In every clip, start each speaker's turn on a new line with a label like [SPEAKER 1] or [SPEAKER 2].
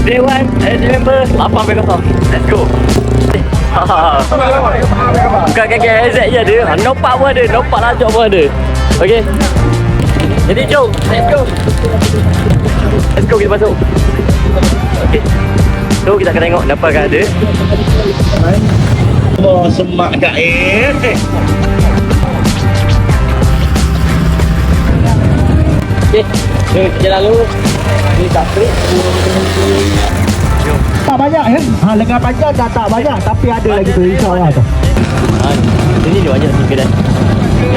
[SPEAKER 1] Day 1, November 8.0. Let's go. Bukan kaki AZ je ada. Nopak pun ada. Nopak lajak pun ada. Okay. Jadi jom. Let's go. Let's go kita masuk. Okay. So kita akan tengok apa akan ada.
[SPEAKER 2] Oh, semak kat air.
[SPEAKER 1] Okay. Jalan dulu. Ini kaprik. Jom.
[SPEAKER 3] Tak banyak kan? Lengan panjang dah tak banyak. Tapi ada lagi tu, insyaAllah tu.
[SPEAKER 1] Sini dia banyak sini kedai.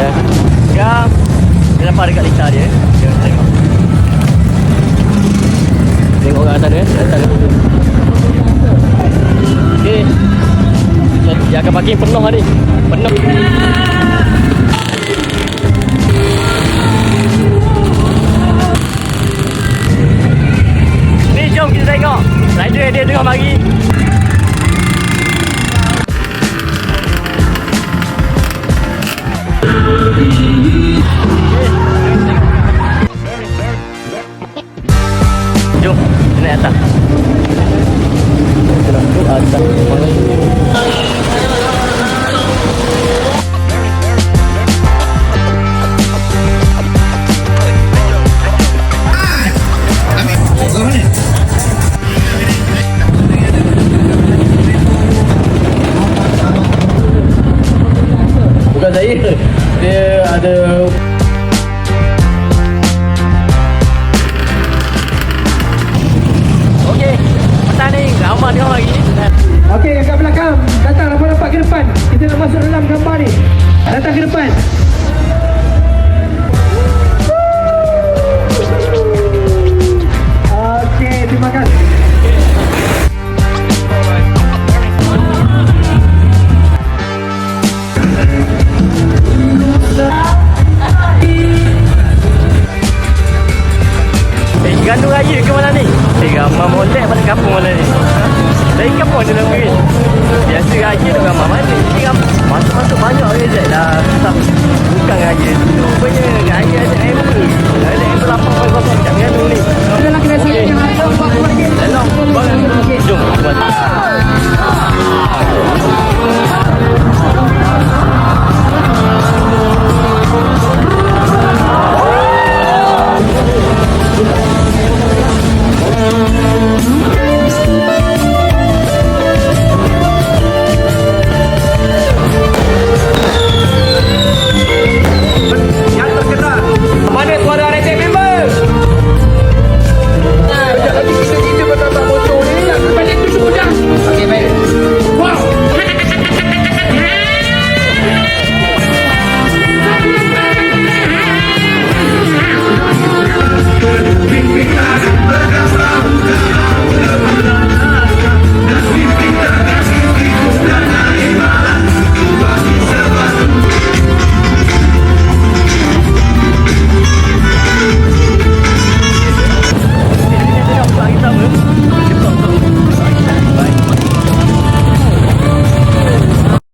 [SPEAKER 1] Ya. Sekarang dia nampak dekat litar dia. Jom tengok. Tengok kat atas dia. Atas dia. Okay. Dia akan parking penuh ni. Penuh. Ni jom kita tengok. Rider dia tengah mari. Jom, kita naik atas. Kita nak duduk atas. Bukan saya. Dia ada okey, petang ni ramai tengok lagi.
[SPEAKER 3] Okey, yang kat belakang. Datang nampak ke depan. Kita nak masuk dalam gambar ni. Datang ke depan. Okey, terima kasih.
[SPEAKER 1] Gandung raya ke mana ni? Ramai molek pada kampung mana ni? Dari kampung je nak pergi. Biasa raya tu ramai mana? Ni masuk-masuk banyak je je dah. Bukan raya. Rupanya raya je MB. Ada MB 8.0 macam gandung ni.
[SPEAKER 3] Adalah kedai sini.